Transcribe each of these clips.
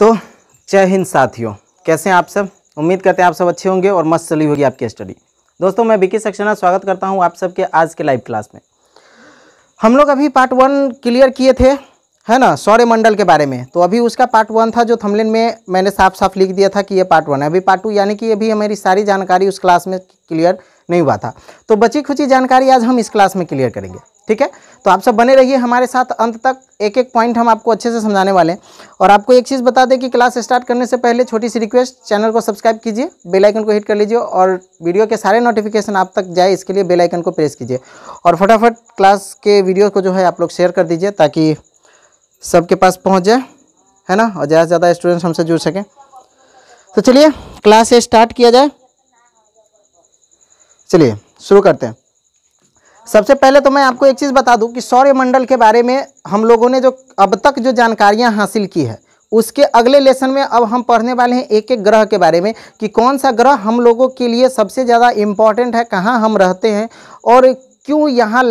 तो जय हिंद साथियों, कैसे हैं आप सब। उम्मीद करते हैं आप सब अच्छे होंगे और मस्त चली होगी आपकी स्टडी। दोस्तों मैं विकी सक्सेना स्वागत करता हूं आप सबके आज के लाइव क्लास में। हम लोग अभी पार्ट 1 क्लियर किए थे, है ना, सौरमंडल के बारे में। तो अभी उसका पार्ट 1 था जो थंबनेल में मैंने साफ साफ लिख दिया था कि ये पार्ट 1 है। अभी पार्ट 2 यानी कि अभी हमारी सारी जानकारी उस क्लास में क्लियर नहीं हुआ था। तो बची खुची जानकारी आज हम इस क्लास में क्लियर करेंगे, ठीक है। तो आप सब बने रहिए हमारे साथ अंत तक, एक एक पॉइंट हम आपको अच्छे से समझाने वाले हैं। और आपको एक चीज़ बता दें कि क्लास स्टार्ट करने से पहले छोटी सी रिक्वेस्ट, चैनल को सब्सक्राइब कीजिए, बेल आइकन को हिट कर लीजिए और वीडियो के सारे नोटिफिकेशन आप तक जाए इसके लिए बेल आइकन को प्रेस कीजिए। और फटाफट क्लास के वीडियो को जो है आप लोग शेयर कर दीजिए ताकि सबके पास पहुँच जाए, है ना, और ज़्यादा से ज़्यादा स्टूडेंट्स हमसे जुड़ सकें। तो चलिए क्लास स्टार्ट किया जाए। चलिए शुरू करते हैं। सबसे पहले तो मैं आपको एक चीज़ बता दूं कि सौरमंडल के बारे में हम लोगों ने जो अब तक जो जानकारियां हासिल की है, उसके अगले लेसन में अब हम पढ़ने वाले हैं एक एक ग्रह के बारे में कि कौन सा ग्रह हम लोगों के लिए सबसे ज़्यादा इम्पॉर्टेंट है, कहाँ हम रहते हैं और क्यों यहाँ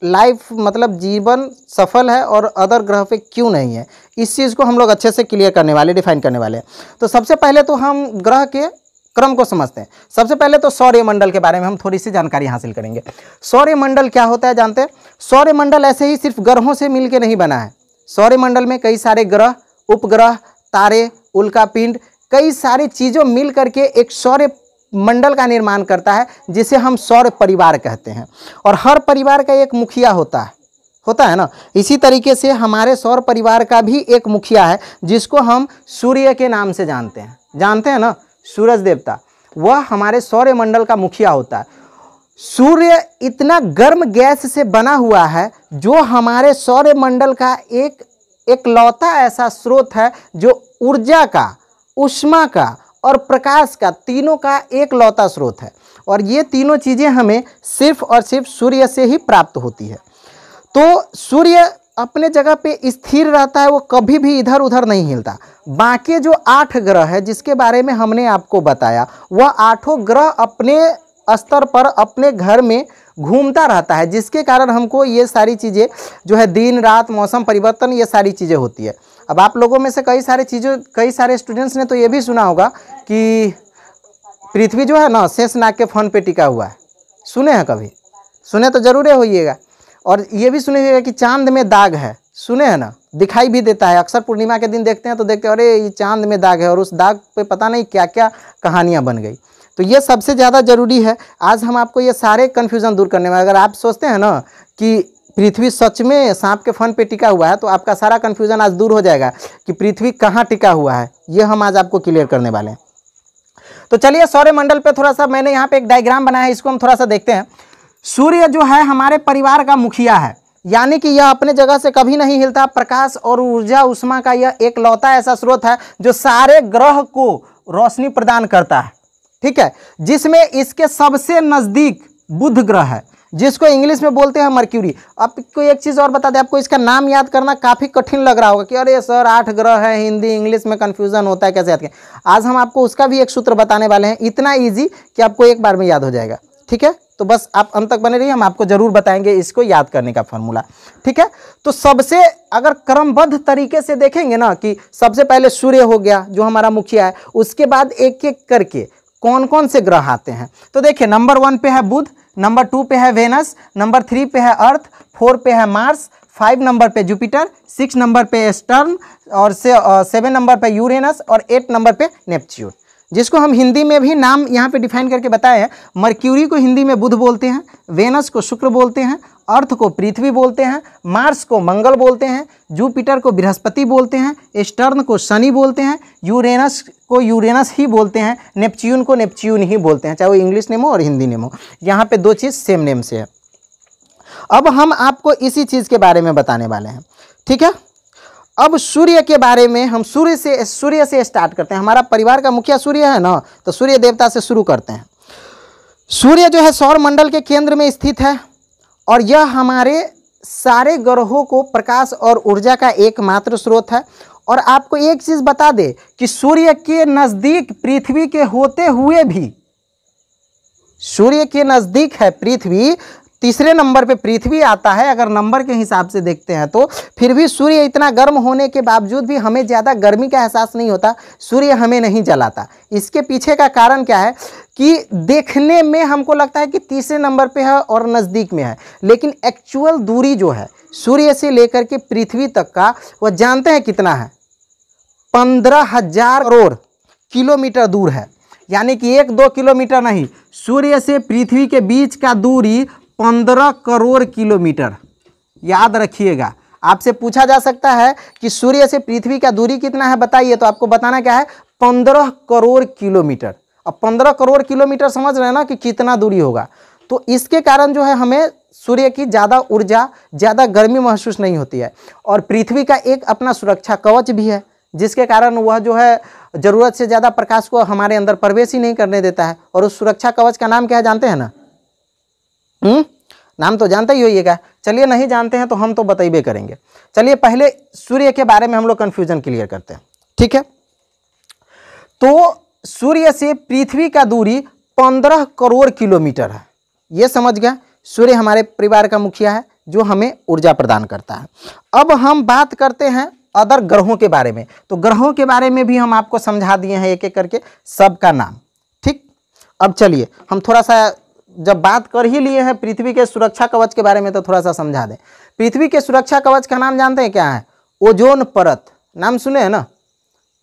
लाइफ मतलब जीवन सफल है और अदर ग्रह पे क्यों नहीं है। इस चीज़ को हम लोग अच्छे से क्लियर करने वाले, डिफाइन करने वाले हैं। तो सबसे पहले तो हम ग्रह के क्रम को समझते हैं। सबसे पहले तो सौरमंडल के बारे में हम थोड़ी सी जानकारी हासिल करेंगे। सौरमंडल क्या होता है जानते हैं? सौरमंडल ऐसे ही सिर्फ ग्रहों से मिलके नहीं बना है। सौरमंडल में कई सारे ग्रह, उपग्रह, तारे, उल्कापिंड, कई सारी चीज़ों मिल करके एक सौरमंडल का निर्माण करता है जिसे हम सौर परिवार कहते हैं। और हर परिवार का एक मुखिया होता है ना। इसी तरीके से हमारे सौर परिवार का भी एक मुखिया है जिसको हम सूर्य के नाम से जानते हैं ना, सूरज देवता, वह हमारे सौरमंडल का मुखिया होता है। सूर्य इतना गर्म गैस से बना हुआ है जो हमारे सौरमंडल का एक लौता ऐसा स्रोत है जो ऊर्जा का, ऊष्मा का और प्रकाश का, तीनों का एक लौता स्रोत है। और ये तीनों चीज़ें हमें सिर्फ और सिर्फ सूर्य से ही प्राप्त होती है। तो सूर्य अपने जगह पे स्थिर रहता है, वो कभी भी इधर उधर नहीं हिलता। बाकी जो 8 ग्रह है जिसके बारे में हमने आपको बताया, वह 8 ग्रह अपने स्तर पर अपने घर में घूमता रहता है, जिसके कारण हमको ये सारी चीज़ें जो है दिन रात, मौसम परिवर्तन, ये सारी चीज़ें होती है। अब आप लोगों में से कई सारे स्टूडेंट्स ने तो ये भी सुना होगा कि पृथ्वी जो है ना शेषनाग के फन पे टिका हुआ है। सुने हैं कभी? सुने तो जरूर होइएगा। और ये भी सुनिएगा कि चांद में दाग है, सुने हैं ना, दिखाई भी देता है। अक्सर पूर्णिमा के दिन देखते हैं तो देखते हैं अरे ये चांद में दाग है और उस दाग पे पता नहीं क्या क्या कहानियां बन गई। तो ये सबसे ज़्यादा ज़रूरी है। आज हम आपको ये सारे कन्फ्यूज़न दूर करने में, अगर आप सोचते हैं ना कि पृथ्वी सच में सांप के फन पे टिका हुआ है तो आपका सारा कन्फ्यूज़न आज दूर हो जाएगा कि पृथ्वी कहाँ टिका हुआ है। ये हम आज आपको क्लियर करने वाले हैं। तो चलिए सौरमंडल पे थोड़ा सा मैंने यहाँ पे एक डायग्राम बनाया है, इसको हम थोड़ा सा देखते हैं। सूर्य जो है हमारे परिवार का मुखिया है, यानी कि यह अपने जगह से कभी नहीं हिलता। प्रकाश और ऊर्जा, ऊष्मा का यह एक लौता ऐसा स्रोत है जो सारे ग्रह को रोशनी प्रदान करता है, ठीक है। जिसमें इसके सबसे नज़दीक बुध ग्रह है जिसको इंग्लिश में बोलते हैं मर्क्यूरी। आपको एक चीज़ और बता दें, आपको इसका नाम याद करना काफ़ी कठिन लग रहा होगा कि अरे सर 8 ग्रह है, हिंदी इंग्लिश में कन्फ्यूज़न होता है, कैसे याद करें। आज हम आपको उसका भी एक सूत्र बताने वाले हैं, इतना ईजी कि आपको एक बार में याद हो जाएगा, ठीक है। तो बस आप अंत तक बने रहिए, हम आपको जरूर बताएंगे इसको याद करने का फॉर्मूला, ठीक है। तो सबसे अगर क्रमबद्ध तरीके से देखेंगे ना कि सबसे पहले सूर्य हो गया जो हमारा मुखिया है, उसके बाद एक एक करके कौन कौन से ग्रह आते हैं। तो देखिए नंबर 1 पे है बुध, नंबर 2 पे है वेनस, नंबर 3 पे है अर्थ, 4 पे है मार्स, 5 नंबर पे जुपिटर, 6 नंबर पे सैटर्न और 7 नंबर पे यूरेनस और 8 नंबर पे नेपच्यून, जिसको हम हिंदी में भी नाम यहाँ पे डिफाइन करके बताए हैं। मर्क्यूरी को हिंदी में बुध बोलते हैं, वेनस को शुक्र बोलते हैं, अर्थ को पृथ्वी बोलते हैं, मार्स को मंगल बोलते हैं, जुपिटर को बृहस्पति बोलते हैं, सैटर्न को शनि बोलते हैं, यूरेनस को यूरेनस ही बोलते हैं, नेपच्यून को नेपच्यून ही बोलते हैं, चाहे वो इंग्लिश नेम हो और हिंदी नेम हो। यहाँ पे 2 चीज़ सेम नेम से है। अब हम आपको इसी चीज़ के बारे में बताने वाले हैं, ठीक है। अब सूर्य के बारे में हम सूर्य से स्टार्ट करते हैं। हमारा परिवार का मुखिया सूर्य है ना, तो सूर्य देवता से शुरू करते हैं। सूर्य जो है सौरमंडल के केंद्र में स्थित है और यह हमारे सारे ग्रहों को प्रकाश और ऊर्जा का एकमात्र स्रोत है। और आपको एक चीज़ बता दे कि सूर्य के नज़दीक पृथ्वी के होते हुए भी, सूर्य के नज़दीक है पृथ्वी तीसरे नंबर पे पृथ्वी आता है। अगर नंबर के हिसाब से देखते हैं तो फिर भी सूर्य इतना गर्म होने के बावजूद भी हमें ज़्यादा गर्मी का एहसास नहीं होता, सूर्य हमें नहीं जलाता। इसके पीछे का कारण क्या है कि देखने में हमको लगता है कि तीसरे नंबर पे है और नज़दीक में है, लेकिन एक्चुअल दूरी जो है सूर्य से लेकर के पृथ्वी तक का, वह जानते हैं कितना है? 15,000 करोड़ किलोमीटर दूर है। यानी कि 1-2 किलोमीटर नहीं, सूर्य से पृथ्वी के बीच का दूरी 15 करोड़ किलोमीटर। याद रखिएगा, आपसे पूछा जा सकता है कि सूर्य से पृथ्वी का दूरी कितना है बताइए, तो आपको बताना क्या है? 15 करोड़ किलोमीटर। अब 15 करोड़ किलोमीटर समझ रहे हैं ना कि कितना दूरी होगा। तो इसके कारण जो है हमें सूर्य की ज़्यादा ऊर्जा, ज़्यादा गर्मी महसूस नहीं होती है। और पृथ्वी का एक अपना सुरक्षा कवच भी है, जिसके कारण वह जो है ज़रूरत से ज़्यादा प्रकाश को हमारे अंदर प्रवेश ही नहीं करने देता है। और उस सुरक्षा कवच का नाम क्या है जानते हैं ना? नाम तो जानते ही होइएगा। चलिए नहीं जानते हैं तो हम तो बताइए करेंगे। चलिए पहले सूर्य के बारे में हम लोग कन्फ्यूजन क्लियर करते हैं, ठीक है? तो सूर्य से पृथ्वी का दूरी 15 करोड़ किलोमीटर है, ये समझ गया। सूर्य हमारे परिवार का मुखिया है जो हमें ऊर्जा प्रदान करता है। अब हम बात करते हैं अदर ग्रहों के बारे में। तो ग्रहों के बारे में भी हम आपको समझा दिए हैं एक एक करके सबका नाम, ठीक। अब चलिए हम थोड़ा सा, जब बात कर ही लिए हैं पृथ्वी के सुरक्षा कवच के बारे में, तो थोड़ा सा समझा दें। पृथ्वी के सुरक्षा कवच का नाम जानते हैं क्या है? ओजोन परत। नाम सुने हैं ना?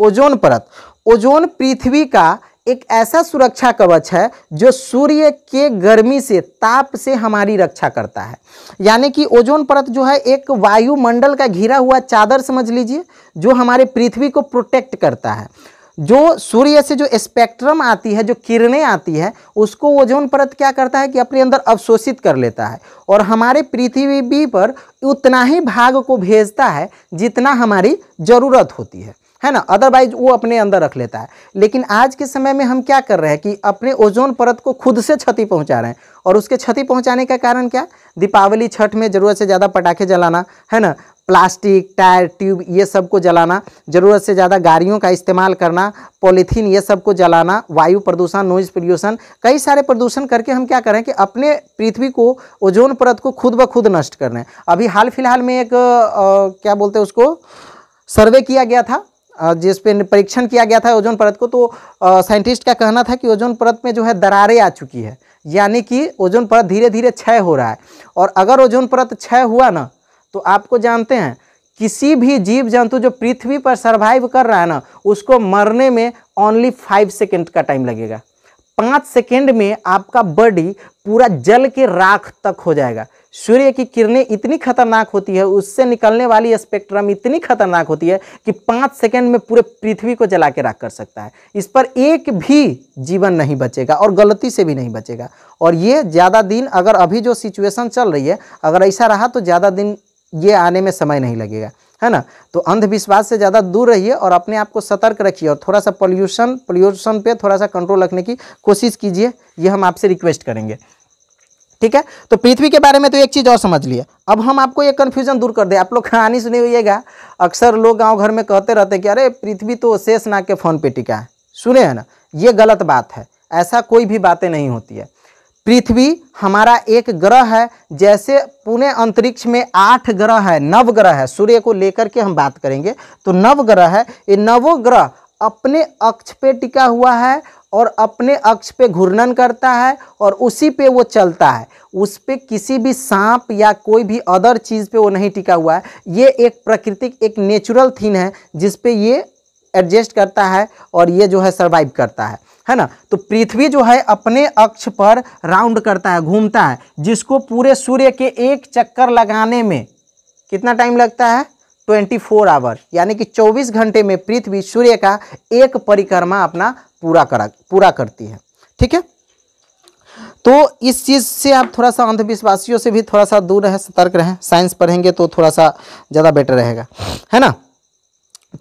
ओजोन परत। ओजोन पृथ्वी का एक ऐसा सुरक्षा कवच है जो सूर्य के गर्मी से, ताप से हमारी रक्षा करता है। यानी कि ओजोन परत जो है एक वायुमंडल का घिरा हुआ चादर समझ लीजिए, जो हमारे पृथ्वी को प्रोटेक्ट करता है। जो सूर्य से जो स्पेक्ट्रम आती है, जो किरणें आती है, उसको ओजोन परत क्या करता है कि अपने अंदर अवशोषित कर लेता है और हमारे पृथ्वी पर उतना ही भाग को भेजता है जितना हमारी ज़रूरत होती है ना। अदरवाइज वो अपने अंदर रख लेता है। लेकिन आज के समय में हम क्या कर रहे हैं कि अपने ओजोन परत को खुद से क्षति पहुंचा रहे हैं। और उसके क्षति पहुंचाने का कारण क्या? दीपावली, छठ में ज़रूरत से ज़्यादा पटाखे जलाना, है ना, प्लास्टिक, टायर, ट्यूब ये सब को जलाना, ज़रूरत से ज़्यादा गाड़ियों का इस्तेमाल करना, पॉलीथीन ये सब को जलाना, वायु प्रदूषण, नॉइज़ पोल्यूशन, कई सारे प्रदूषण करके हम क्या करें कि अपने पृथ्वी को, ओजोन परत को खुद ब खुद नष्ट कर रहे हैं। अभी हाल फिलहाल में एक क्या बोलते हैं उसको, सर्वे किया गया था जिस पे परीक्षण किया गया था ओजोन परत को। तो साइंटिस्ट का कहना था कि ओजोन परत में जो है दरारें आ चुकी है, यानी कि ओजोन परत धीरे धीरे क्षय हो रहा है। और अगर ओजोन परत क्षय हुआ ना, तो आपको जानते हैं किसी भी जीव जंतु जो पृथ्वी पर सर्वाइव कर रहा है ना, उसको मरने में ओनली 5 सेकेंड का टाइम लगेगा। 5 सेकेंड में आपका बॉडी पूरा जल के राख तक हो जाएगा। सूर्य की किरणें इतनी खतरनाक होती है, उससे निकलने वाली स्पेक्ट्रम इतनी खतरनाक होती है कि 5 सेकेंड में पूरे पृथ्वी को जला के राख कर सकता है। इस पर एक भी जीवन नहीं बचेगा और गलती से भी नहीं बचेगा। और ये ज़्यादा दिन, अगर अभी जो सिचुएशन चल रही है, अगर ऐसा रहा तो ज़्यादा दिन ये आने में समय नहीं लगेगा, है ना। तो अंधविश्वास से ज़्यादा दूर रहिए और अपने आप को सतर्क रखिए और थोड़ा सा पोल्यूशन पे थोड़ा सा कंट्रोल रखने की कोशिश कीजिए, ये हम आपसे रिक्वेस्ट करेंगे, ठीक है। तो पृथ्वी के बारे में तो एक चीज़ और समझ लिए। अब हम आपको ये कन्फ्यूजन दूर कर दें। आप लोग कहानी सुनी हुईगा, अक्सर लोग गांव घर में कहते रहते हैं कि अरे पृथ्वी तो शेषनाग के फन पे टिका है, सुने हैं ना। ये गलत बात है, ऐसा कोई भी बातें नहीं होती है। पृथ्वी हमारा एक ग्रह है, जैसे पूरे अंतरिक्ष में 8 ग्रह है, नवग्रह है। सूर्य को लेकर के हम बात करेंगे तो नवग्रह है। ये नवो ग्रह अपने अक्ष पे टिका हुआ है और अपने अक्ष पे घूर्णन करता है और उसी पे वो चलता है। उस पे किसी भी सांप या कोई भी अदर चीज़ पे वो नहीं टिका हुआ है। ये एक प्राकृतिक, एक नेचुरल थिंग है जिस पे ये एडजस्ट करता है और ये जो है सर्वाइव करता है ना। तो पृथ्वी जो है अपने अक्ष पर राउंड करता है, घूमता है, जिसको पूरे सूर्य के एक चक्कर लगाने में कितना टाइम लगता है? 24 आवर, यानी कि 24 घंटे में पृथ्वी सूर्य का एक परिक्रमा अपना पूरा करती है, ठीक है। तो इस चीज़ से आप थोड़ा सा अंधविश्वासियों से भी थोड़ा सा दूर रहें, सतर्क रहें। साइंस पढ़ेंगे तो थोड़ा सा ज़्यादा बेटर रहेगा, है ना।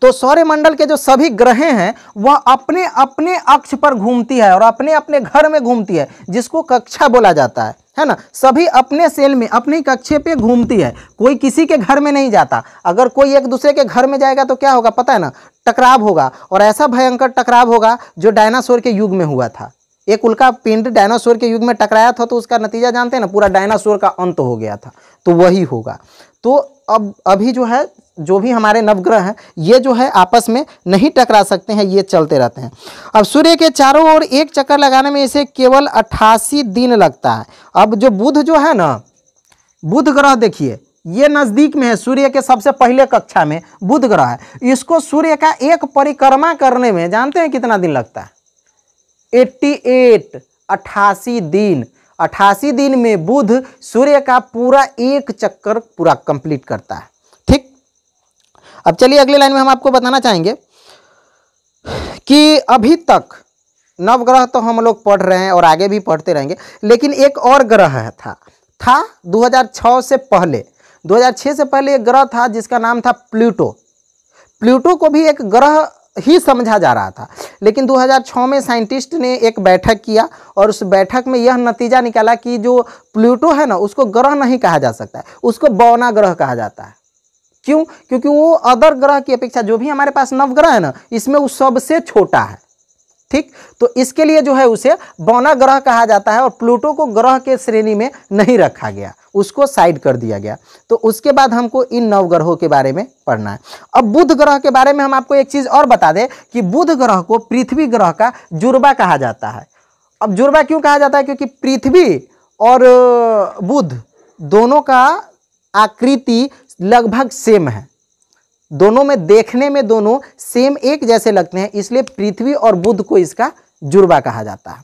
तो सौरमंडल के जो सभी ग्रहें हैं वह अपने अपने अक्ष पर घूमती है और अपने अपने घर में घूमती है, जिसको कक्षा बोला जाता है ना। सभी अपने सेल में, अपनी कक्षे पे घूमती है, कोई किसी के घर में नहीं जाता। अगर कोई एक दूसरे के घर में जाएगा तो क्या होगा पता है ना? टकराव होगा, और ऐसा भयंकर टकराव होगा जो डायनासोर के युग में हुआ था। एक उल्का पिंड डायनासोर के युग में टकराया था तो उसका नतीजा जानते हैं ना, पूरा डायनासोर का अंत हो गया था, तो वही होगा। तो अब अभी जो है जो भी हमारे नवग्रह हैं ये जो है आपस में नहीं टकरा सकते हैं, ये चलते रहते हैं। अब सूर्य के चारों ओर एक चक्कर लगाने में इसे केवल 88 दिन लगता है। अब जो बुध जो है ना, बुध ग्रह देखिए ये नज़दीक में है, सूर्य के सबसे पहले कक्षा में बुध ग्रह है। इसको सूर्य का एक परिक्रमा करने में जानते हैं कितना दिन लगता है? 88 दिन। 88 दिन में बुध सूर्य का पूरा एक चक्कर पूरा कंप्लीट करता है। ठीक, अब चलिए अगले लाइन में हम आपको बताना चाहेंगे कि अभी तक नवग्रह तो हम लोग पढ़ रहे हैं और आगे भी पढ़ते रहेंगे, लेकिन एक और ग्रह था 2006 से पहले, 2006 से पहले एक ग्रह था जिसका नाम था प्लूटो। प्लूटो को भी एक ग्रह ही समझा जा रहा था, लेकिन 2006 में साइंटिस्ट ने एक बैठक किया और उस बैठक में यह नतीजा निकाला कि जो प्लूटो है ना उसको ग्रह नहीं कहा जा सकता है, उसको बौना ग्रह कहा जाता है। क्यों? क्योंकि वो अदर ग्रह की अपेक्षा जो भी हमारे पास नवग्रह है ना इसमें वो सबसे छोटा है। ठीक, तो इसके लिए जो है उसे बौना ग्रह कहा जाता है और प्लूटो को ग्रह के श्रेणी में नहीं रखा गया, उसको साइड कर दिया गया। तो उसके बाद हमको इन नवग्रहों के बारे में पढ़ना है। अब बुध ग्रह के बारे में हम आपको एक चीज़ और बता दें कि बुध ग्रह को पृथ्वी ग्रह का जुड़वा कहा जाता है। अब जुड़वा क्यों कहा जाता है? क्योंकि पृथ्वी और बुध दोनों का आकृति लगभग सेम है, दोनों में देखने में दोनों सेम एक जैसे लगते हैं, इसलिए पृथ्वी और बुध को इसका जुड़वा कहा जाता है।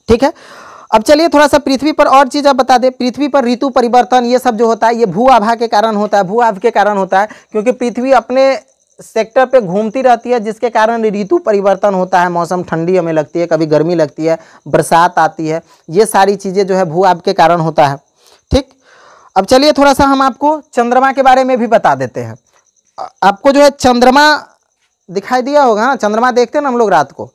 ठीक है, अब चलिए थोड़ा सा पृथ्वी पर और चीज़ आप बता दें। पृथ्वी पर ऋतु परिवर्तन ये सब जो होता है ये भू आभा के कारण होता है, भू आभ के कारण होता है, क्योंकि पृथ्वी अपने सेक्टर पे घूमती रहती है जिसके कारण ऋतु परिवर्तन होता है। मौसम ठंडी हमें लगती है, कभी गर्मी लगती है, बरसात आती है, ये सारी चीज़ें जो है भू आभ के कारण होता है। ठीक, अब चलिए थोड़ा सा हम आपको चंद्रमा के बारे में भी बता देते हैं। आपको जो है चंद्रमा दिखाई दिया होगा ना, चंद्रमा देखते हैं ना हम लोग रात को,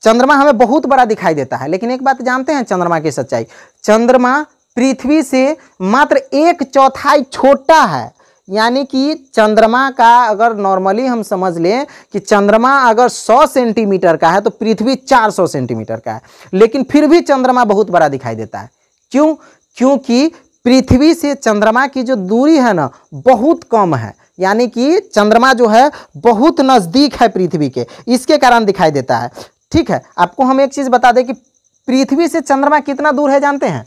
चंद्रमा हमें बहुत बड़ा दिखाई देता है, लेकिन एक बात जानते हैं चंद्रमा की सच्चाई, चंद्रमा पृथ्वी से मात्र 1/4 छोटा है। यानी कि चंद्रमा का अगर नॉर्मली हम समझ लें कि चंद्रमा अगर 100 सेंटीमीटर का है तो पृथ्वी 400 सेंटीमीटर का है, लेकिन फिर भी चंद्रमा बहुत बड़ा दिखाई देता है। क्यों? क्योंकि पृथ्वी से चंद्रमा की जो दूरी है ना बहुत कम है, यानी कि चंद्रमा जो है बहुत नज़दीक है पृथ्वी के, इसके कारण दिखाई देता है। ठीक है, आपको हम एक चीज़ बता दें कि पृथ्वी से चंद्रमा कितना दूर है जानते हैं?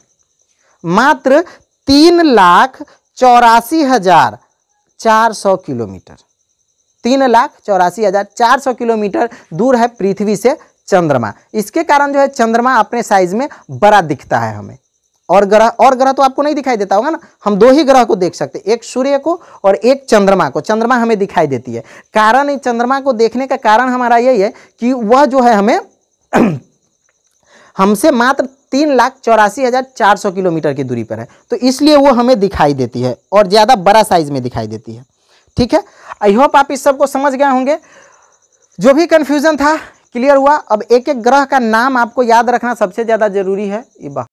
मात्र 3,84,400 किलोमीटर, 3,84,400 किलोमीटर दूर है पृथ्वी से चंद्रमा। इसके कारण जो है चंद्रमा अपने साइज में बड़ा दिखता है हमें। और ग्रह तो आपको नहीं दिखाई देता होगा ना, हम 2 ही ग्रह को देख सकते हैं, एक सूर्य को और एक चंद्रमा को। चंद्रमा हमें दिखाई देती है, कारण चंद्रमा को देखने का कारण हमारा यही है कि वह जो है हमें हमसे मात्र 3,84,400 किलोमीटर की दूरी पर है, तो इसलिए वो हमें दिखाई देती है और ज़्यादा बड़ा साइज में दिखाई देती है। ठीक है, आई होप आप इस सब को समझ गए होंगे। जो भी कन्फ्यूजन था क्लियर हुआ। अब एक एक ग्रह का नाम आपको याद रखना सबसे ज़्यादा जरूरी है।